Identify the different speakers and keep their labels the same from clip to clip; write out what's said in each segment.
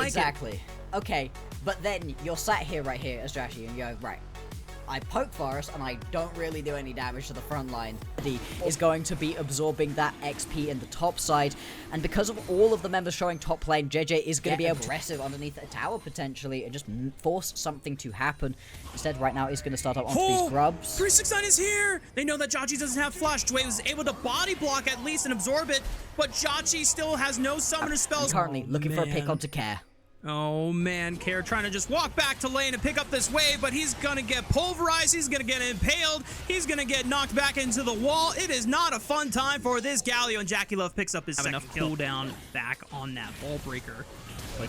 Speaker 1: like it.
Speaker 2: Exactly. Okay, but then you're sat here right here as Jashi, and you go, right, I poke Forest, and I don't really do any damage to the front line. He is going to be absorbing that XP in the top side, and because of all of the members showing top lane, JJ is going to be aggressive underneath a tower potentially, and just force something to happen. Instead, right now, he's going to start up onto these grubs.
Speaker 1: 369 is here! They know that Jachi doesn't have flash. Dway was able to body block at least and absorb it, but Jachi still has no summoner spells.
Speaker 2: Currently looking for a pick onto Care.
Speaker 1: Oh man, Care trying to just walk back to lane and pick up this wave, but he's gonna get pulverized, he's gonna get impaled, he's gonna get knocked back into the wall. It is not a fun time for this Galio, and Jackie Love picks up his second kill. Cooldown back on that ball breaker.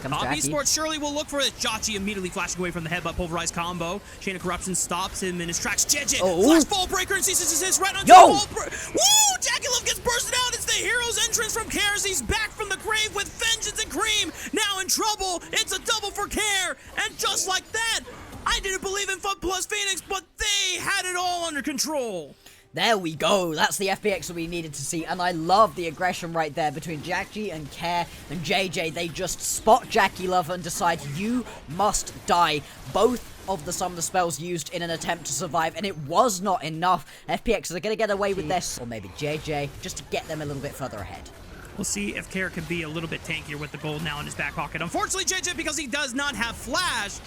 Speaker 1: Top Esports surely will look for it. Jachi immediately flashing away from the headbutt pulverized combo. Chain of Corruption stops him in his tracks. JJ, flash ball breaker and ceases assist right onto the ball breaker. Woo! Jackie Love gets bursted out. It's the hero's entrance from Care as he's back from the grave with vengeance, and Cream now in trouble. It's a double for Care, and just like that, I didn't believe in FunPlus Phoenix, but they had it all under control.
Speaker 2: There we go. That's the FPX that we needed to see, and I love the aggression right there between Jackie and Care and JJ. They just spot Jackie Love and decide you must die. Both of the summoner spells used in an attempt to survive, and it was not enough. FPX are going to get away with this, or maybe JJ, just to get them a little bit further ahead.
Speaker 1: We'll see if Care can be a little bit tankier with the gold now in his back pocket. Unfortunately, JJ, because he does not have flash,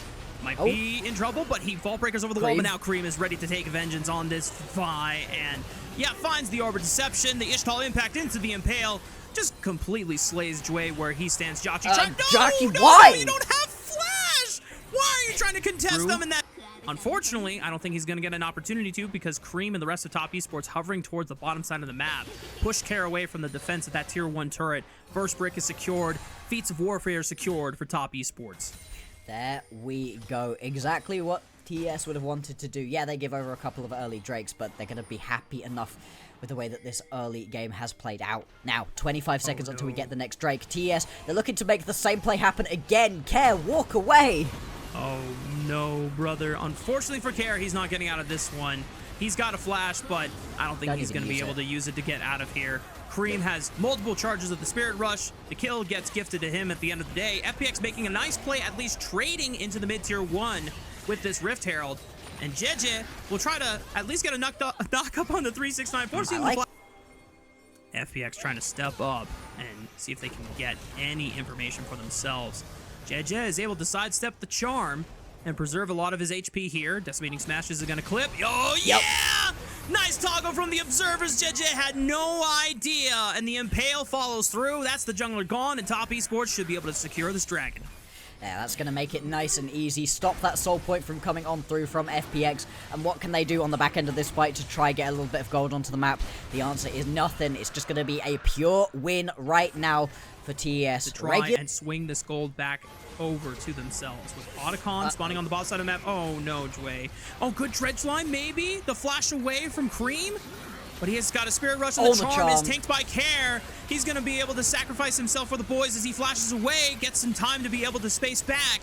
Speaker 1: might be in trouble, but he vault breakers over the wall, but now Cream is ready to take vengeance on this Vi, and yeah, finds the Orb of Deception, the Ishtal impact into the Impale, just completely slays Dway where he stands. Jachi,
Speaker 2: why?
Speaker 1: You don't have flash! Why are you trying to contest them in that? Unfortunately, I don't think he's going to get an opportunity to, because Cream and the rest of Top Esports hovering towards the bottom side of the map. Push Care away from the defense of that tier 1 turret. First brick is secured. Feats of Warfare secured for Top Esports.
Speaker 2: There we go. Exactly what TES would have wanted to do. Yeah, they give over a couple of early Drakes, but they're going to be happy enough with the way that this early game has played out. Now, 25 seconds until we get the next Drake. TES, they're looking to make the same play happen again. Care, walk away.
Speaker 1: Oh, no, brother. Unfortunately for Care, he's not getting out of this one. He's got a flash, but I don't think he's going to be able to use it to get out of here. Cream has multiple charges of the Spirit Rush. The kill gets gifted to him at the end of the day. FPX making a nice play, at least trading into the mid-tier 1 with this Rift Herald. And JJ will try to at least get a knock up on the 369. FPX trying to step up and see if they can get any information for themselves. JJ is able to sidestep the charm and preserve a lot of his HP here. Decimating Smashes is going to clip. Oh, yeah! Nice toggle from the observers. JJ had no idea, and the Impale follows through. That's the jungler gone, and Top Esports should be able to secure this dragon.
Speaker 2: Yeah, that's going to make it nice and easy. Stop that soul point from coming on through from FPX. And what can they do on the back end of this fight to try get a little bit of gold onto the map? The answer is nothing. It's just going to be a pure win right now for TES.
Speaker 1: To try and swing this gold back over to themselves with Otacon spawning on the bottom side of the map. Oh no, Dway. Oh, good dredge line, maybe? The flash away from Cream? But he has got a Spirit Rush, and the charm is tanked by Care. He's going to be able to sacrifice himself for the boys as he flashes away, gets some time to be able to space back.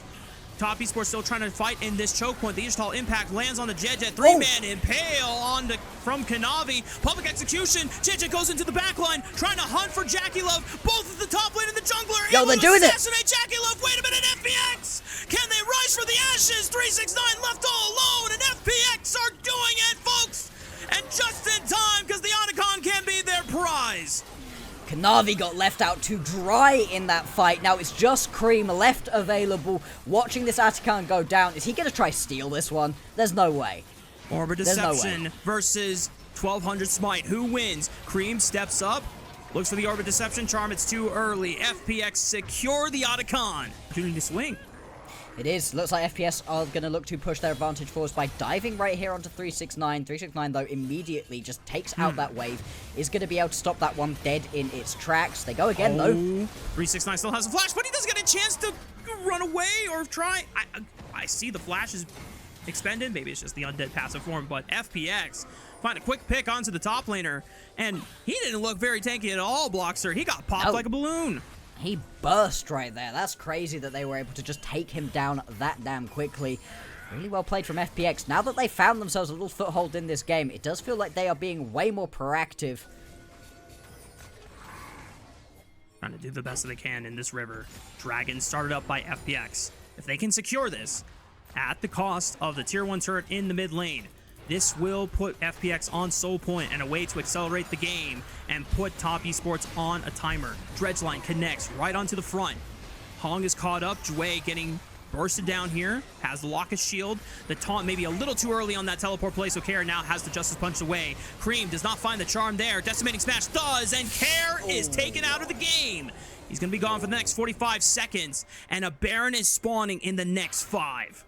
Speaker 1: Top Esports still trying to fight in this choke point. The Ishtal impact lands on the JJ. 3-man impale from Kanavi. Public execution. JJ goes into the backline, trying to hunt for Jackie Love. Both at the top lane and the jungler.
Speaker 2: Yo, they're doing it.
Speaker 1: Assassinate Jackie Love. Wait a minute, FPX. Can they rise for the ashes? 369 left all alone, and FPX are doing it, folks. And just in time, because the Otacon can be their prize.
Speaker 2: Kanavi got left out to dry in that fight. Now it's just Cream left available. Watching this Otacon go down. Is he going to try steal this one? There's no way.
Speaker 1: Orb of Deception versus 1200 Smite. Who wins? Cream steps up. Looks for the Orb of Deception charm. It's too early. FPX secure the Otacon. Opportunity to swing.
Speaker 2: It is. Looks like FPS are going to look to push their advantage forwards by diving right here onto 369. 369, though, immediately just takes out that wave. Is going to be able to stop that one dead in its tracks. They go again, though.
Speaker 1: 369 still has a flash, but he doesn't get a chance to run away or try. I see the flash is expended. Maybe it's just the undead passive form, but FPX find a quick pick onto the top laner, and he didn't look very tanky at all, Blockster. He got popped like a balloon.
Speaker 2: He burst right there. That's crazy that they were able to just take him down that damn quickly. Really well played from FPX. Now that they found themselves a little foothold in this game, it does feel like they are being way more proactive.
Speaker 1: trying to do the best that they can in this river. Dragon started up by FPX. If they can secure this at the cost of the tier 1 turret in the mid lane, this will put FPX on soul point and a way to accelerate the game and put Top Esports on a timer. Dredgeline connects right onto the front. Hong is caught up. Jue getting bursted down here, has the lock of shield. The taunt maybe a little too early on that teleport play, so Care now has the Justice Punch away. Cream does not find the charm there. Decimating Smash does, and Care is taken out of the game. He's going to be gone for the next 45 seconds, and a Baron is spawning in the next 5.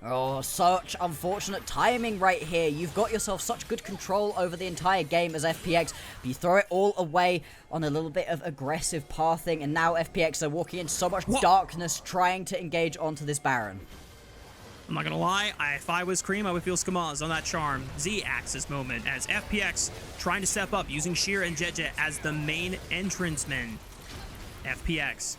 Speaker 2: Oh, such unfortunate timing right here. You've got yourself such good control over the entire game as FPX, but you throw it all away on a little bit of aggressive pathing, and now FPX are walking into so much darkness trying to engage onto this Baron.
Speaker 1: I'm not gonna lie, if I was Cream, I would feel Skamaz on that charm. Z-axis moment as FPX trying to step up using Sheer and Jeje as the main entrance men. FPX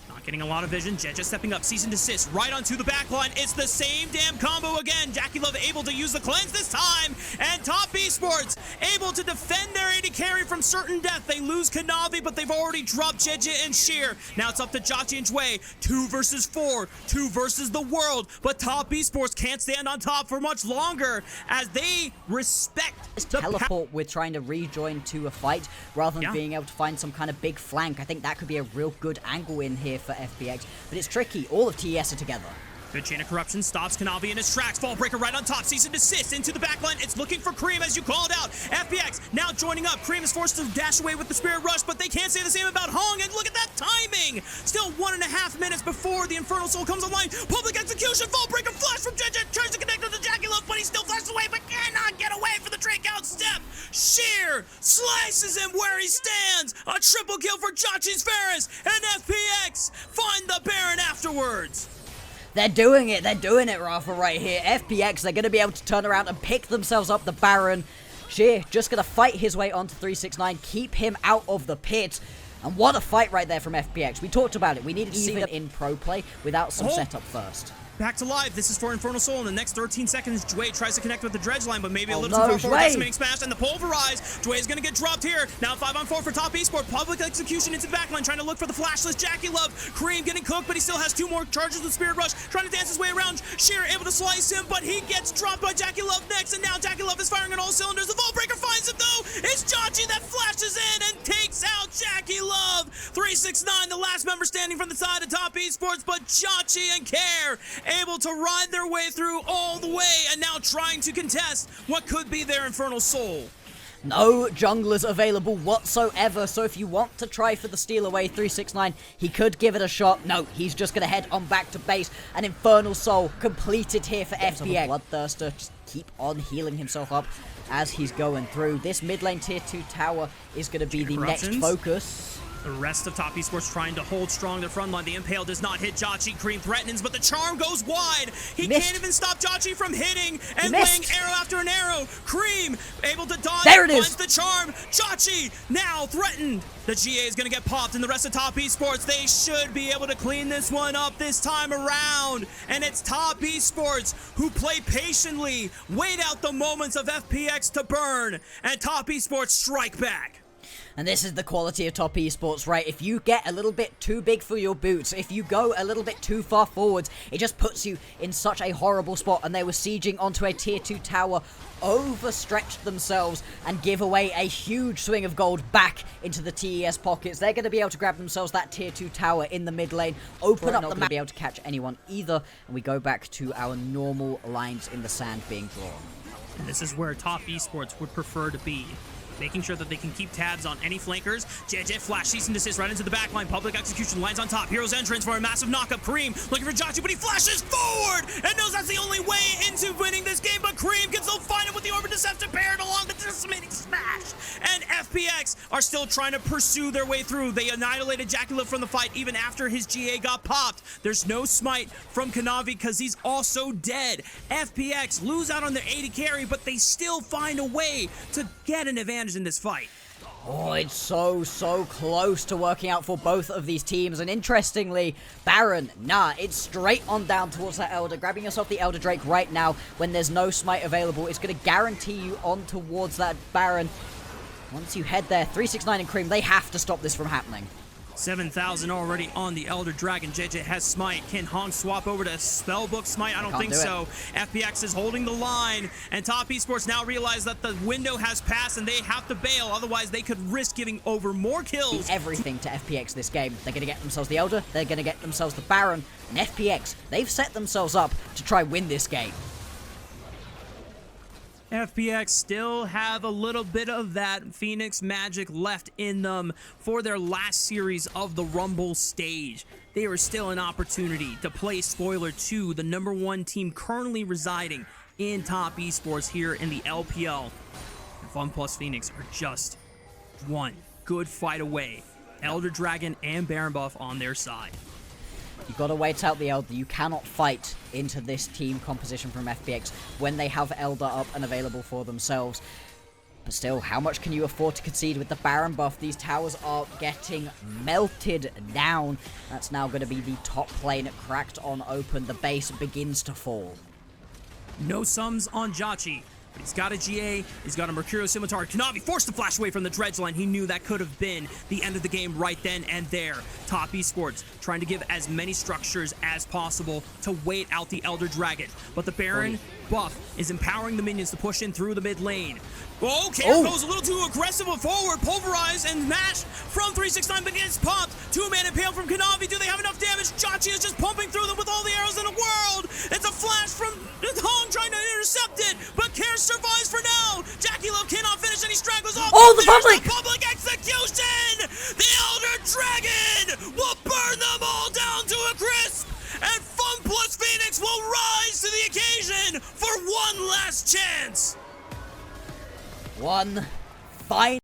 Speaker 1: not getting a lot of vision. Jeje stepping up, cease and desist right onto the back line. It's the same damn combo again. Jackie Love able to use the cleanse this time, and Top Esports able to defend their AD carry from certain death. They lose Kanavi, but they've already dropped Jeje and Sheer. Now it's up to Jackie and Jue. 2 versus 4, 2 versus the world, but Top Esports can't stand on top for much longer as they respect the
Speaker 2: teleport with trying to rejoin to a fight rather than being able to find some kind of big flank. I think that could be a real good angle in here for FPX, but it's tricky. All of TES are together.
Speaker 1: Good chain of corruption stops Kanavi in his tracks. Fall breaker right on top. Cease and desist into the backline. It's looking for Cream as you called out. FPX now joining up. Cream is forced to dash away with the Spirit Rush, but they can't say the same about Hong. And look at that timing. Still 1.5 minutes before the Infernal Soul comes online. Public execution. Fall breaker flash from Jeje. Tries to connect with the Jackie Love, but he still flashes away, but cannot get away for the Drake out step. Sheer slices him where he stands. A triple kill for Jachis Ferris. And FPX find the Baron afterwards.
Speaker 2: They're doing it, Rafa, right here. FPX, they're going to be able to turn around and pick themselves up the Baron. Sheer just going to fight his way onto 369, keep him out of the pit. And what a fight right there from FPX. We talked about it. We needed to see them in pro play without some setup first.
Speaker 1: Back to live. This is for Infernal Soul. In the next 13 seconds, Jue tries to connect with the dredge line, but maybe a little too far forward. Decimating Smash and the Pulverize. Jue is going to get dropped here. Now 5-on-4 for Top Esports. Public execution into the backline, trying to look for the flashless Jackie Love. Cream getting cooked, but he still has 2 more charges with Spirit Rush. Trying to dance his way around. Sheer able to slice him, but he gets dropped by Jackie Love next. And now Jackie Love is firing on all cylinders. The Vault Breaker finds him though. It's Jachi that flashes in and takes out Jackie Love. 369, the last member standing from the side of Top Esports, but Jachi and Care able to ride their way through all the way and now trying to contest what could be their Infernal Soul.
Speaker 2: No junglers available whatsoever, so if you want to try for the steal away 369, he could give it a shot. No, he's just going to head on back to base. An Infernal Soul completed here for FPX. Bloodthirster just keep on healing himself up as he's going through. This mid lane tier 2 tower is going to be the next focus.
Speaker 1: The rest of Top Esports trying to hold strong their front line. The Impale does not hit Jachi. Cream threatens, but the charm goes wide. He can't even stop Jachi from hitting and laying arrow after an arrow. Cream able to dodge.
Speaker 2: There it is.
Speaker 1: Finds the charm. Jachi now threatened. The GA is going to get popped, and the rest of Top Esports, they should be able to clean this one up this time around. And it's Top Esports who play patiently, wait out the moments of FPX to burn, and Top Esports strike back.
Speaker 2: And this is the quality of Top Esports, right? If you get a little bit too big for your boots, if you go a little bit too far forwards, it just puts you in such a horrible spot. And they were sieging onto a tier 2 tower, overstretched themselves, and give away a huge swing of gold back into the TES pockets. They're going to be able to grab themselves that tier 2 tower in the mid lane, open up the map, be able to catch anyone either. And we go back to our normal lines in the sand being drawn.
Speaker 1: And this is where Top Esports would prefer to be. Making sure that they can keep tabs on any flankers. Jeje flash, cease and desist right into the backline. Public execution lines on top. Hero's entrance for a massive knockup. Cream looking for Jachi, but he flashes forward and knows that's the only way into winning this game. But Cream can still find it with the Orbit Deceptive paired along the decimating Smash. And FPX are still trying to pursue their way through. They annihilated Jackie Love from the fight even after his GA got popped. There's no smite from Kanavi because he's also dead. FPX lose out on their AD carry, but they still find a way to get an advantage in this fight.
Speaker 2: Oh, it's so close to working out for both of these teams. And interestingly, Baron, it's straight on down towards that Elder. Grabbing yourself the Elder Drake right now when there's no smite available, it's going to guarantee you on towards that Baron. Once you head there, 369 and Cream, they have to stop this from happening.
Speaker 1: 7,000 already on the Elder Dragon. JJ has Smite. Can Hong swap over to Spellbook Smite? I don't think so. FPX is holding the line, and Top Esports now realize that the window has passed and they have to bail. Otherwise, they could risk giving over more kills.
Speaker 2: Everything to FPX this game. They're going to get themselves the Elder, they're going to get themselves the Baron, and FPX, they've set themselves up to try win this game.
Speaker 1: FPX still have a little bit of that Phoenix magic left in them for their last series of the Rumble stage. They are still an opportunity to play spoiler to the #1 team currently residing in Top Esports here in the LPL. And FunPlus Phoenix are just one good fight away. Elder Dragon and Baron buff on their side.
Speaker 2: You gotta wait out the Elder. You cannot fight into this team composition from FPX when they have Elder up and available for themselves. But still, how much can you afford to concede with the Baron buff? These towers are getting melted down. That's now going to be the top lane cracked on open. The base begins to fall.
Speaker 1: No sums on Jachi. He's got a GA, he's got a Mercurial Scimitar. Kanavi forced to flash away from the dredge line. He knew that could have been the end of the game right then and there. Top Esports trying to give as many structures as possible to wait out the Elder Dragon. But the Baron buff is empowering the minions to push in through the mid lane. Oh, Kair goes a little too aggressive forward. Pulverize and mash from 369, but gets popped. 2-man impale from Kanavi. Do they have enough damage? Jachi is just pumping through them with all the arrows in the world. It's a flash from Hong trying to intercept it, but Kair survives for now. Jackie Love cannot finish, and he straggles off.
Speaker 2: Oh, the public!
Speaker 1: The public execution! The Elder Dragon will burn them all down to a crisp, and FunPlus Phoenix will rise to the occasion for one last chance.
Speaker 2: One final